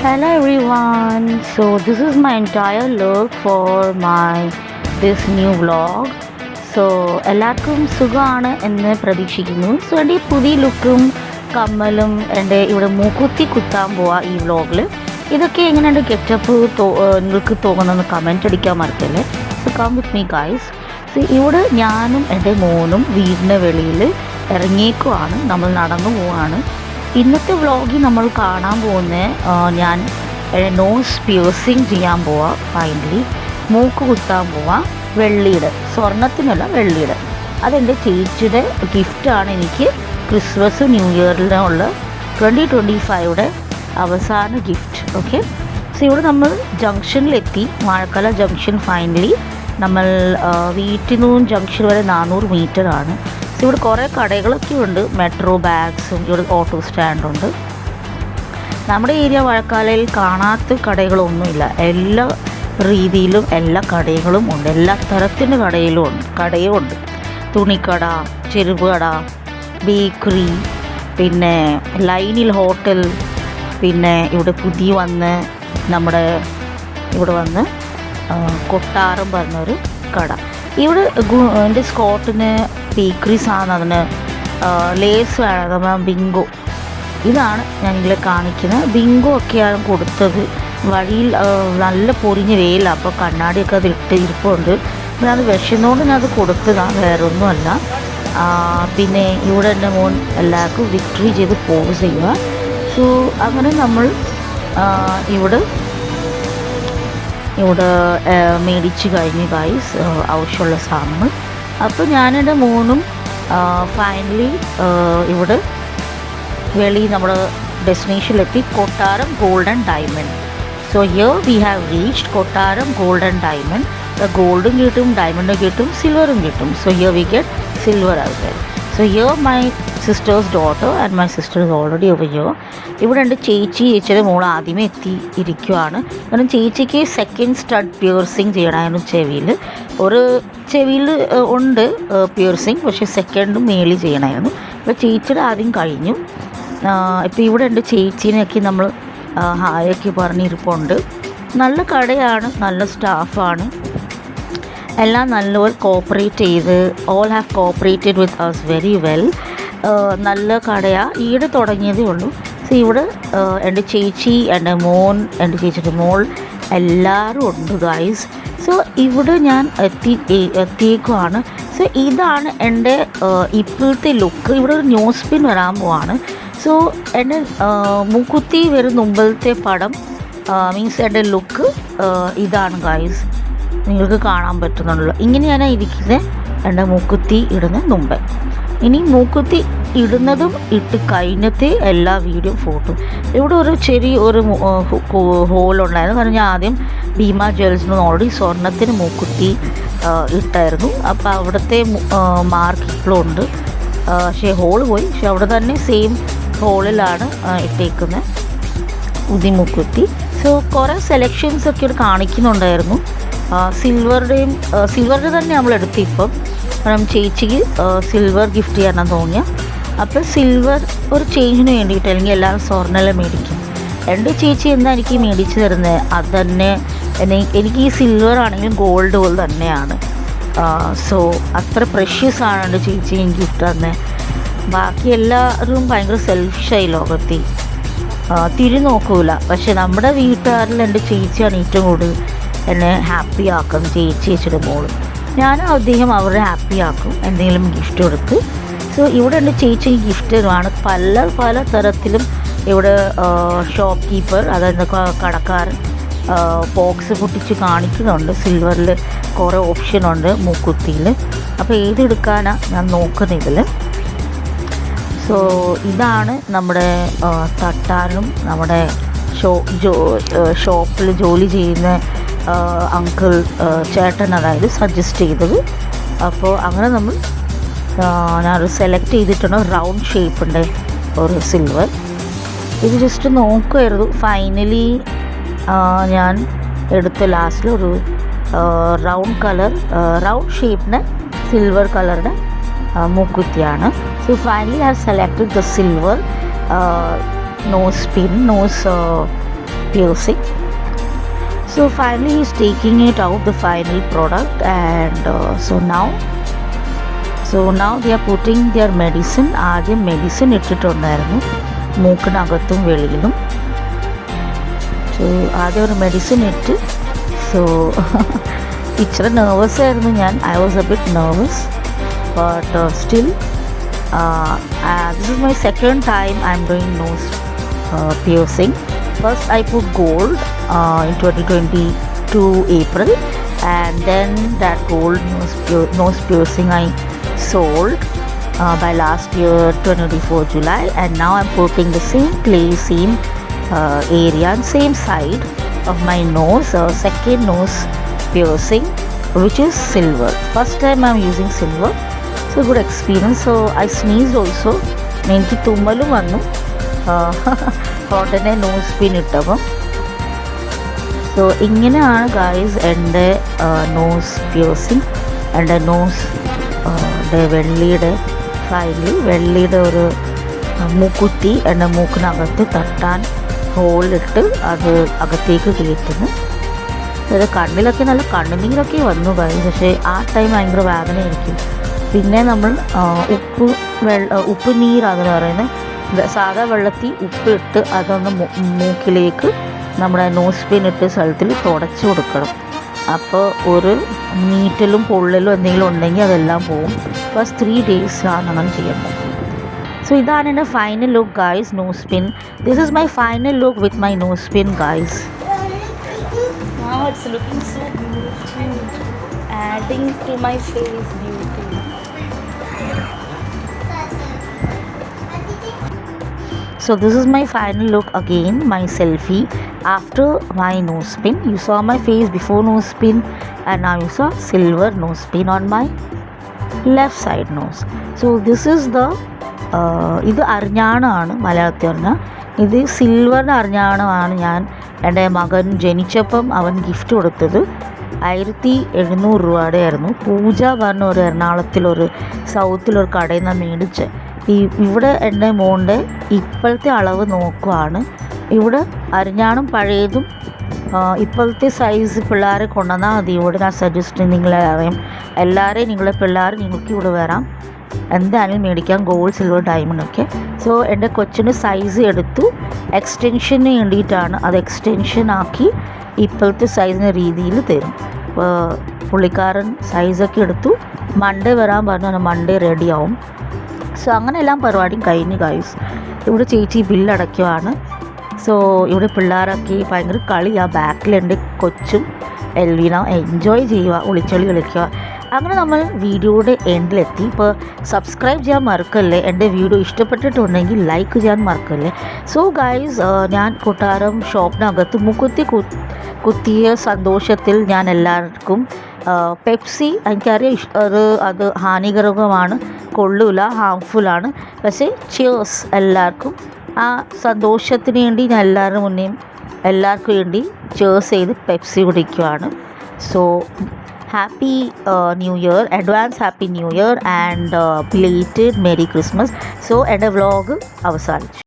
Hello everyone. So this is my entire look for my this new vlog. So എല്ലാവർക്കും സുഖമാണ് എന്ന് പ്രതീക്ഷിക്കുന്നു. So എൻ്റെ ഈ പുതിയ ലുക്കും കമ്മലും എൻ്റെ ഇവിടെ മൂക്കുത്തി കുത്താൻ പോവാ ഈ വ്ളോഗിൽ. ഇതൊക്കെ എങ്ങനെയുണ്ട് ഗെറ്റപ്പ് നിങ്ങൾക്ക് തോന്നുന്നതെന്ന് കമൻറ്റ് അടിക്കാൻ മറക്കല്ലേ. So come with me guys. സോ ഇവിടെ ഞാനും എൻ്റെ മോനും വീടിൻ്റെ വെളിയിൽ ഇറങ്ങിയേക്കുവാണ്. നമ്മൾ നടന്നു പോവാണ്. ഇന്നത്തെ വ്ളോഗിൽ നമ്മൾ കാണാൻ പോകുന്ന ഞാൻ നോസ് പിയേഴ്സിങ് ചെയ്യാൻ പോവാം. ഫൈനലി മൂക്ക് കുത്താൻ പോവാം. വെള്ളിയുടെ, സ്വർണത്തിനല്ല വെള്ളിയുടെ. അതെൻ്റെ ചേച്ചിയുടെ ഗിഫ്റ്റാണ് എനിക്ക് ക്രിസ്മസ് ന്യൂ ഇയറിനുള്ള 2025 അവസാന ഗിഫ്റ്റ്. ഓക്കെ, സോ ഇവിടെ നമ്മൾ ജംഗ്ഷനിലെത്തി. വാഴക്കാല ജംഗ്ഷൻ. ഫൈനലി നമ്മൾ വീട്ടിൽ നിന്നും ജംഗ്ഷൻ വരെ 400 മീറ്ററാണ്. ഇവിടെ കുറേ കടകളൊക്കെ ഉണ്ട്. മെട്രോ ബാഗ്സും ഇവിടെ ഓട്ടോ സ്റ്റാൻഡുണ്ട്. നമ്മുടെ ഏരിയ വാഴക്കാലയിൽ കാണാത്ത കടകളൊന്നുമില്ല. എല്ലാ രീതിയിലും എല്ലാ കടകളും ഉണ്ട്. എല്ലാ തരത്തിൻ്റെ കടയും ഉണ്ട്. തുണിക്കട, ചെരുപ്പ് കട, ബേക്കറി, പിന്നെ ലൈനിൽ ഹോട്ടൽ, പിന്നെ ഇവിടെ പുതിയ നമ്മുടെ ഇവിടെ വന്ന് കൊട്ടാരം പറഞ്ഞൊരു കട. ഇവിടെ എൻ്റെ സ്കോട്ടിന് ബേക്കറീസ് ആണ്. അതിന് ലേസ് വേണം. നമ്മൾ ബിങ്കോ, ഇതാണ് ഞാൻ ഇതിൽ കാണിക്കുന്നത്. ബിങ്കോ ഒക്കെയാണ് കൊടുത്തത്. വഴിയിൽ നല്ല പൊരിഞ്ഞ വെയിലാണ്. അപ്പോൾ കണ്ണാടിയൊക്കെ അത് ഇരിപ്പുണ്ട്. പിന്നെ അത് വിഷമോണ്ട് ഞാൻ അത് കൊടുത്തതാണ്, വേറെ ഒന്നുമല്ല. പിന്നെ ഇവിടെ എൻ്റെ മോൻ എല്ലാവർക്കും വിക്ടറി ചെയ്ത് പോസ് ചെയ്യുക. സോ അങ്ങനെ നമ്മൾ ഇവിടെ മേടിച്ച് കഴിഞ്ഞ് ഗൈസ് ആവശ്യമുള്ള സാധനങ്ങൾ. അപ്പോൾ ഞാനെൻ്റെ മോനും ഫൈനലി ഇവിടെ നമ്മുടെ ഡെസ്റ്റിനേഷനിലെത്തി. കൊട്ടാരം golden diamond. So here we have reached കൊട്ടാരം ഗോൾഡൻ ഡയമണ്ട്. ഗോൾഡും കിട്ടും, ഡയമണ്ടും കിട്ടും, സിൽവറും കിട്ടും. So here we get silver out. So here my sisters daughter and my sister is already over here. ഇവിടെ എൻ്റെ ചേച്ചിയുടെ മോൾ ആദ്യമേ ഇരിക്കുവാണ്. കാരണം ചേച്ചിക്ക് സെക്കൻഡ് സ്റ്റഡ് പിയേഴ്സിങ് ചെയ്യണമായിരുന്നു ചെവിയിൽ. ഒരു ചെവിയിൽ ഉണ്ട് പിയേഴ്സിങ്, പക്ഷേ സെക്കൻഡും മേളിൽ ചെയ്യണമായിരുന്നു. അപ്പോൾ ചേച്ചിയുടെ ആദ്യം കഴിഞ്ഞു. ഇപ്പോൾ ഇവിടെ എൻ്റെ ചേച്ചീനെയൊക്കെ നമ്മൾ ഹായൊക്കെ പറഞ്ഞിരിപ്പുണ്ട്. നല്ല കടയാണ്, നല്ല സ്റ്റാഫാണ്. എല്ലാം നല്ലപോലെ കോപ്പറേറ്റ് ചെയ്ത് all have cooperated with us very well. നല്ല കടയാണ്. ഈയിടെ തുടങ്ങിയതേ ഉള്ളൂ. സോ ഇവിടെ എൻ്റെ ചേച്ചി, എൻ്റെ മോൻ, എൻ്റെ ചേച്ചിയുടെ മോൾ എല്ലാവരും ഉണ്ട് ഗൈസ്. സോ ഇവിടെ ഞാൻ എത്തിയേക്കുവാണ്. സോ ഇതാണ് എൻ്റെ ഇപ്പോഴത്തെ ലുക്ക്. ഇവിടെ ഒരു ന്യൂസ് പിൻ വരാൻ പോവാണ്. സോ എൻ്റെ മൂക്കുത്തി വരുന്ന മുമ്പത്തെ പടം മീൻസ് എൻ്റെ ലുക്ക് ഇതാണ് ഗൈസ്. നിങ്ങൾക്ക് കാണാൻ പറ്റുന്നുണ്ടല്ലോ. ഇങ്ങനെയാണ് ഇരിക്കുന്നത് എൻ്റെ മൂക്കുത്തി ഇടുന്ന മുമ്പേ. ഇനി മൂക്കുത്തി ഇടുന്നതും ഇട്ട് കഴിഞ്ഞത്തെ എല്ലാ വീഡിയോ ഫോട്ടോ. ഇവിടെ ഒരു ചെറിയൊരു ഹോളുണ്ടായിരുന്നു. കാരണം ഞാൻ ആദ്യം ഭീമ ജ്വൽസിൽ നിന്ന് ഓൾറെഡി സ്വർണ്ണത്തിന് മൂക്കുത്തി ഇട്ടായിരുന്നു. അപ്പോൾ അവിടുത്തെ മാർക്ക് ഇപ്പോഴും ഉണ്ട്. പക്ഷേ ഹോള് പോയി. പക്ഷെ അവിടെ തന്നെ സെയിം ഹോളിലാണ് ഇട്ടേക്കുന്നത് പുതിയ മൂക്കുത്തി. സോ കുറേ സെലക്ഷൻസൊക്കെ ഇവിടെ കാണിക്കുന്നുണ്ടായിരുന്നു. സിൽവറുടെ തന്നെ നമ്മൾ എടുത്തിപ്പം. കാരണം ചേച്ചിക്ക് സിൽവർ ഗിഫ്റ്റ് ചെയ്യാനാണ് തോന്നിയ. അപ്പോൾ സിൽവർ ഒരു ചേഞ്ചിന് വേണ്ടിയിട്ട്, അല്ലെങ്കിൽ എല്ലാവരും സ്വർണ്ണമെല്ലാം മേടിക്കും. എൻ്റെ ചേച്ചി എന്താ എനിക്ക് മേടിച്ച് തരുന്നത് അത് തന്നെ. എനിക്ക് ഈ സിൽവർ ആണെങ്കിലും ഗോൾഡ് പോലെ തന്നെയാണ്. സോ അത്ര പ്രഷ്യസ് ആണ് എൻ്റെ ചേച്ചി എനിക്ക് ഗിഫ്റ്റ് തന്നെ. ബാക്കി എല്ലാവരും ഭയങ്കര സെൽഫിഷായി ലോകത്തിൽ നോക്കൂല. പക്ഷെ നമ്മുടെ വീട്ടുകാരിൽ എൻ്റെ ചേച്ചിയാണ് ഏറ്റവും കൂടുതൽ എന്നെ ഹാപ്പി ആക്കും. ചേച്ചിയുടെ മോള്. ഞാനും അദ്ദേഹം അവരെ ഹാപ്പി ആക്കും എന്തെങ്കിലും ഗിഫ്റ്റ് കൊടുത്ത്. സോ ഇവിടെ എൻ്റെ ചേച്ചി ഗിഫ്റ്റ് തരുവാണ്. പല തരത്തിലും ഇവിടെ ഷോപ്പ് കീപ്പർ, അതായത് കടക്കാരൻ ബോക്സ് പൊട്ടിച്ച് കാണിക്കുന്നുണ്ട്. സിൽവറിൽ കുറേ ഓപ്ഷനുണ്ട് മൂക്കുത്തിയിൽ. അപ്പോൾ ഏതെടുക്കാനാണ് ഞാൻ നോക്കുന്നതിൽ. സോ ഇതാണ് നമ്മുടെ തട്ടാനും നമ്മുടെ ഷോപ്പിൽ ജോലി ചെയ്യുന്ന അങ്കിൾ ചേട്ടൻ അതായത് സജസ്റ്റ് ചെയ്തത്. അപ്പോൾ അങ്ങനെ ഞാനത് സെലക്ട് ചെയ്തിട്ടുണ്ട്. റൗണ്ട് ഷേപ്പിൻ്റെ ഒരു സിൽവർ. ഇത് ജസ്റ്റ് നോക്കുമായിരുന്നു. ഫൈനലി ഞാൻ എടുത്ത ലാസ്റ്റിൽ ഒരു റൗണ്ട് ഷേപ്പിന് സിൽവർ കളറുടെ മൂക്കുത്തിയാണ്. So finally I have selected the silver nose pin, piercing. So finally he's taking it out, the final product, and so now they are putting their medicine. ആദ്യം medicine ഇട്ടിട്ടുണ്ടായിരുന്നു മൂക്കിനകത്തും വെളിയിലും. So ആദ്യം ഒരു medicine ഇട്ട്. So ഇച്ചിരി nervous ആയിരുന്നു ഞാൻ. I was A bit nervous, but still this is my second time I'm doing nose piercing. First I put gold in 2022 April, and then that gold nose piercing I sold by last year 2024 July, and now I'm putting the same place, same area and same side of my nose, second nose piercing, which is silver. First time I'm using silver, so good experience. So I sneezed also. എനിക്ക് തുമ്മലും വന്നു ഉടനെ nose പിൻ ഇട്ടപ്പം. So ഇങ്ങനെയാണ് guys എൻ്റെ nose piercing. എൻ്റെ nose വെള്ളിയുടെ finally വെള്ളിയുടെ ഒരു മൂക്കുത്തി എൻ്റെ മൂക്കിനകത്ത് തട്ടാൻ ഹോളിട്ട് അത് അകത്തേക്ക് കയറ്റുന്നു. അത് കണ്ണിലൊക്കെ നല്ല കണ്ണുനീരൊക്കെ വന്നു ഗായ്സ്. പക്ഷേ ആ ടൈം ഭയങ്കര വേദനയായിരിക്കും. പിന്നെ നമ്മൾ ഉപ്പ് നീരാണെന്ന് പറയുന്നത്, സാധാ വെള്ളത്തിൽ ഉപ്പിട്ട് അതൊന്ന് മൂക്കിലേക്ക് നമ്മുടെ നോസ് പിൻ ഇട്ട സ്ഥലത്തിൽ തുടച്ച് കൊടുക്കണം. അപ്പോൾ ഒരു നീറ്റലും പൊള്ളലും എന്തെങ്കിലും ഉണ്ടെങ്കിൽ അതെല്ലാം പോകും. ഫസ്റ്റ് 3 days ആണ് അങ്ങനെ ചെയ്യേണ്ടത്. സോ ഇതാണ് എൻ്റെ final look guys, nose pin. This is my final look with my nose pin guys. Wow, it's looking so beautiful, adding to my face beauty. So this is my final look again, my selfie after my nose pin. You saw my face before nose pin, and now you saw silver nose pin on my left side nose. So this is the ഇത് അരിഞ്ഞാണമാണ് മലയാളത്തിൽ പറഞ്ഞാൽ. ഇത് സിൽവറിൻ്റെ അരിഞ്ഞാണമാണ് ഞാൻ എൻ്റെ മകൻ ജനിച്ചപ്പം അവൻ gift കൊടുത്തത്. 1700 രൂപയുടെ ആയിരുന്നു. പൂജ പറഞ്ഞ ഒരു എറണാകുളത്തിലൊരു സൗത്തിലൊരു കടയിൽ നിന്ന് മേടിച്ച്. ഇവിടെ എൻ്റെ മോൻ്റെ ഇപ്പോഴത്തെ അളവ് നോക്കുവാണ്. ഇവിടെ അരിഞ്ഞാണും പഴയതും ഇപ്പോഴത്തെ സൈസ് പിള്ളേരെ കൊണ്ടുവന്നാൽ മതി. ഇവിടെ ഞാൻ സജസ്റ്റ് നിങ്ങളറിയാം എല്ലാവരെയും നിങ്ങളുടെ പിള്ളേർ നിങ്ങൾക്ക് ഇവിടെ വരാം, എന്തായാലും മേടിക്കാം, ഗോൾഡ് സിൽവർ ഡയമണ്ട് ഒക്കെ. സോ എൻ്റെ കൊച്ചിൻ്റെ സൈസ് എടുത്തു, എക്സ്റ്റൻഷന് വേണ്ടിയിട്ടാണ്. അത് എക്സ്റ്റൻഷൻ ആക്കി ഇപ്പോഴത്തെ സൈസിൻ്റെ രീതിയിൽ തരും. പുള്ളിക്കാരൻ സൈസൊക്കെ എടുത്തു. മൺഡേ വരാൻ പറഞ്ഞു, മൺഡേ റെഡിയാവും. സോ അങ്ങനെ എല്ലാം പരിപാടിയും കഴിഞ്ഞ് ഗൈസ്. ഇവിടെ ചേച്ചി ബില്ലടയ്ക്കുവാണ്. സോ ഇവിടെ പിള്ളേരൊക്കെ ഭയങ്കര കളിയാണ്. ബാക്കിലെൻ്റെ കൊച്ചും എൽവിന എൻജോയ് ചെയ്യുക, ഒളിച്ചൊളി കളിക്കുക. അങ്ങനെ നമ്മൾ വീഡിയോയുടെ എൻഡിലെത്തി. ഇപ്പോൾ സബ്സ്ക്രൈബ് ചെയ്യാൻ മറക്കല്ലേ. എൻ്റെ വീഡിയോ ഇഷ്ടപ്പെട്ടിട്ടുണ്ടെങ്കിൽ ലൈക്ക് ചെയ്യാൻ മറക്കല്ലേ. സോ ഗൈസ്, ഞാൻ കൊട്ടാരം ഷോപ്പിനകത്ത് മുക്കുത്തി കുത്തിയ സന്തോഷത്തിൽ ഞാൻ എല്ലാവർക്കും പെപ്സി, എനിക്കറിയാം അത് ഹാനികരമാണ്, കൊള്ളൂല, ഹാംഫുള്ളാണ്. പക്ഷേ ചിയേഴ്സ് എല്ലാവർക്കും. ആ സന്തോഷത്തിന് വേണ്ടി ഞാൻ എല്ലാവർക്കും വേണ്ടി ചിയേഴ്സ് ചെയ്ത് പെപ്സി കുടിക്കുവാണ്. So happy new year, advance happy new year and belated merry Christmas. So എൻ്റെ വ്ളോഗ് അവസാനിച്ചു.